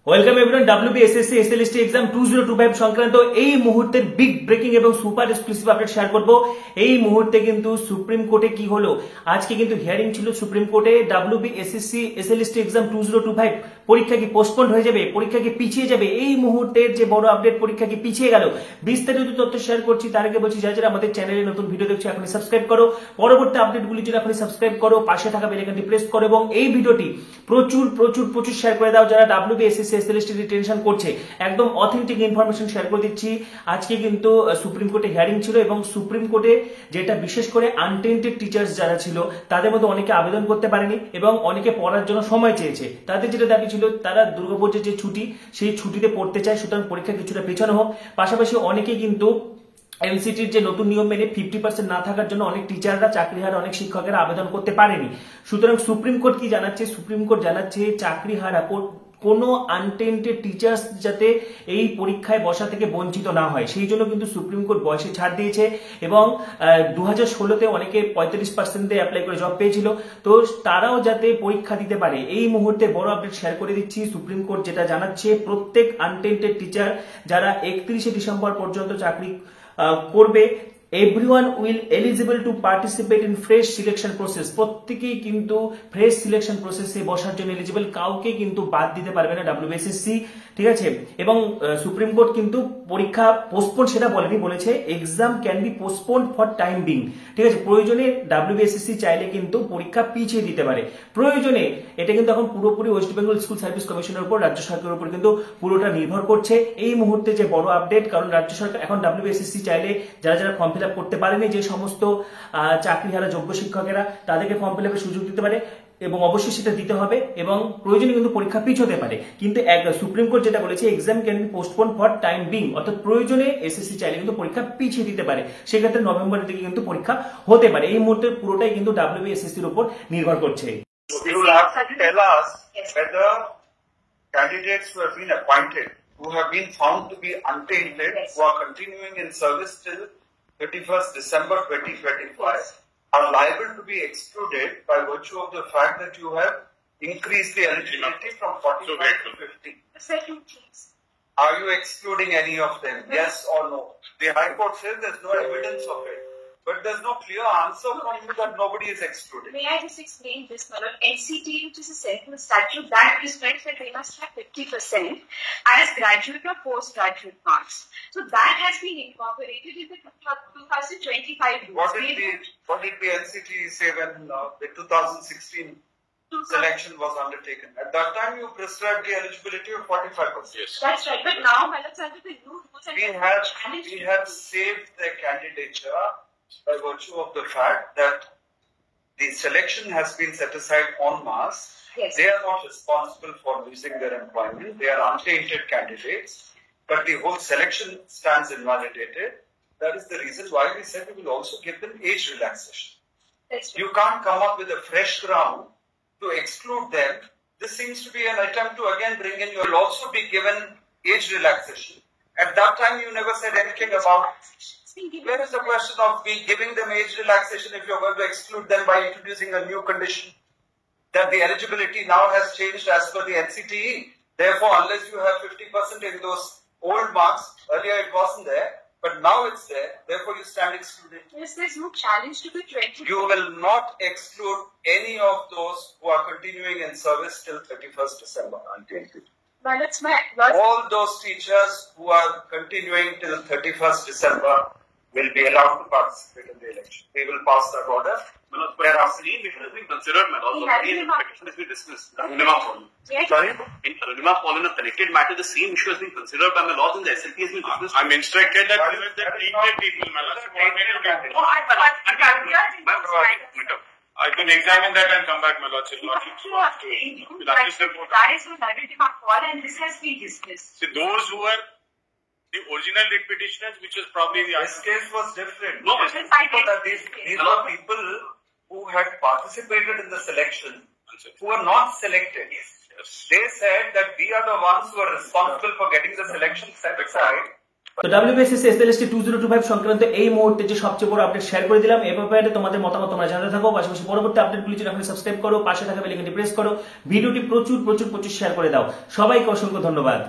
Welcome everyone WBSSC SLST exam 2025 সংক্রান্ত এই মুহূর্তের বিগ ব্রেকিং এবং সুপার এক্সক্লুসিভ আপডেট শেয়ার করব। এই মুহূর্তে কিন্তু সুপ্রিম কোর্টে কি হলো, আজকে কিন্তু হিয়ারিং ছিল সুপ্রিম কোর্টে। WBSSC SLST এক্সাম 2025 পরীক্ষা কি পোস্টপোন্ড হয়ে যাবে, পরীক্ষা কি পিছিয়ে যাবে, এই মুহূর্তের যে বড় আপডেট, পরীক্ষা কি পিছিয়ে গেল, বিস্তারিত তথ্য শেয়ার করছি। তার আগে বলছি যারা যারা আমাদের চ্যানেলে নতুন ভিডিও দেখছো এখনই সাবস্ক্রাইব করো, পরবর্তী আপডেটগুলির জন্য এখনই সাবস্ক্রাইব করো, পাশে থাকা বেল আইকনটি প্রেস করো এবং এই ভিডিওটি প্রচুর প্রচুর প্রচুর শেয়ার করে দাও যারা WBSSC SLST টেনশন করছে। একদম অথেন্টিক ইনফরমেশন শেয়ার করে দিচ্ছি। আজকে কিন্তু সুপ্রিম কোর্টে হিয়ারিং ছিল এবং সুপ্রিম কোর্টে যেটা বিশেষ করে আনটেন্টেড টিচার্স যারা ছিল তাদের মধ্যে অনেকে আবেদন করতে পারেনি এবং অনেকে পড়ার জন্য সময় চেয়েছে। তাদের যেটা দাবি ছিল তারা দুর্গাপুজোর যে ছুটি সেই ছুটিতে পড়তে চায়, সুতরাং পরীক্ষা কিছুটা পেছানো হোক। পাশাপাশি অনেকে কিন্তু এনসিটির যে নতুন নিয়ম মেনে 50% না থাকার জন্য অনেক টিচাররা, চাকরিহারা, অনেক শিক্ষকেরা আবেদন করতে পারেনি। সুতরাং সুপ্রিম কোর্ট কি জানাচ্ছে, সুপ্রিম কোর্ট জানাচ্ছে চাকরিহারা কোনো আনটেন্টেড টিচার্স যাতে এই পরীক্ষায় বসা থেকে বঞ্চিত না হয়, সেই জন্য কিন্তু সুপ্রিম কোর্ট বয়সে ছাড় দিয়েছে এবং 2016-তে অনেকে 45% অ্যাপ্লাই করে জব পেয়েছিল, তো তারাও যাতে পরীক্ষা দিতে পারে। এই মুহূর্তে বড় আপডেট শেয়ার করে দিচ্ছি। সুপ্রিম কোর্ট যেটা জানাচ্ছে, প্রত্যেক আনটেন্টেড টিচার যারা 31শে ডিসেম্বর পর্যন্ত চাকরি করবে, everyone will eligible to participate in fresh selection process, প্রত্যেকেই কিন্তু ফ্রেশ সিলেকশন প্রসেসে বসার জন্য এলিজিবল, কাউকে কিন্তু বাদ দিতে পারবে না WBSSC, ঠিক আছে। এবং সুপ্রিম কোর্ট কিন্তু পরীক্ষা পোস্টপোন সেটা বলেনি, বলেছে exam can be postpone for time being, ঠিক আছে। প্রয়োজনে WBSSC চাইলে কিন্তু পরীক্ষা পিছিয়ে দিতে পারে প্রয়োজনে। এটা কিন্তু এখন পুরোপুরি ওয়েস্ট বেঙ্গল স্কুল সার্ভিস কমিশনের উপর, রাজ্য সরকারের উপর কিন্তু পুরোটা নির্ভর করছে। এই মুহূর্তে যে বড় আপডেট, কারণ রাজ্য সরকার এখন WBSSC চাইলে যারা যারা ফর্ম ফিল আপ করতে পারেনি, যে সমস্ত চাকরিহারা যোগ্য শিক্ষকেরা, তাদেরকে ফর্ম ফিল আপের সুযোগ দিতে পারে এবং অবশ্যই সেটা দিতে হবে এবং প্রয়োজনে কিন্তু পরীক্ষা পিছোতে পারে। কিন্তু সুপ্রিম কোর্ট যেটা বলেছে exam can be postpone for time being, অর্থাৎ প্রয়োজনে এসএসসি চাইলে কিন্তু পরীক্ষা পিছিয়ে দিতে পারে, সেক্ষেত্রে নভেম্বরের দিকে কিন্তু পরীক্ষা হতে পারে। এই মুহূর্তে পুরোটাই কিন্তু WBSSC-র উপর নির্ভর করছে। You will have to tell us whether candidates who have been appointed, who have been found to be untainted, who are continuing in service till 31st December 2025, are liable to be excluded by virtue of the fact that you have increased the eligibility from 45 to 50. Are you excluding any of them? Yes or no? The High Court says there's no evidence of it. But there's no clear answer from you that nobody is excluded. May I just explain this, Madam? NCT, which is a central statute, that prescribes that they must have 50% as graduate or postgraduate marks. So that has been incorporated in the 2025 rules. What did the NCT say when the 2016 selection was undertaken? At that time, you prescribed the eligibility of 45%. Yes. That's right. But now, Madam, under the new rules, we have saved their candidature by virtue of the fact that the selection has been set aside en masse. Yes. They are not responsible for losing their employment. They are untainted candidates, but the whole selection stands invalidated. That is the reason why we said we will also give them age relaxation. That's right. You can't come up with a fresh ground to exclude them. This seems to be an attempt to again bring in, you will also be given age relaxation. At that time, you never said anything about. Where is the question of giving them age relaxation if you're going to exclude them by introducing a new condition that the eligibility now has changed as per the NCTE? Therefore, unless you have 50% in those old marks, earlier it wasn't there, but now it's there, therefore you stand excluded. Yes, there's no challenge to the 20. You will not exclude any of those who are continuing in service till 31st December. Untainted. But that's All those teachers who are continuing till 31st December will be allowed to participate in the election. We will pass that order. But re-admission has been considered, my lord. Re-admission has been dismissed. The Arunima Fallen. Yes. Sorry? In Arunima Fallen, a connected matter, the same issue has been considered by my lord and the SLP has been dismissed. I'm instructed that even the treated people, my lord, I can examine that and come back, my lord. That is the Arunima Fallen and this has been dismissed. See, those who were the original lead petitioners, which was probably the This case was different. No, These were people who had participated in the selection, who were not selected. Yes. They said that we are the ones who are responsible for getting the selection set aside. তো WBSS SLST 2025 সংক্রান্ত এই মুহূর্তে যে সবচেয়ে বড় update share করে দিলাম। এই ব্যাপারে তোমাদের মতামত তোমরা জানাতে থাকো, পাশাপাশি পরবর্তী আপডেটগুলি জন্য এখন সাবস্ক্রাইব করো, পাশে থাকা বেল আইকনটি প্রেস করো, ভিডিওটি প্রচুর শেয়ার করে দাও। সবাইকে অসংখ্য ধন্যবাদ।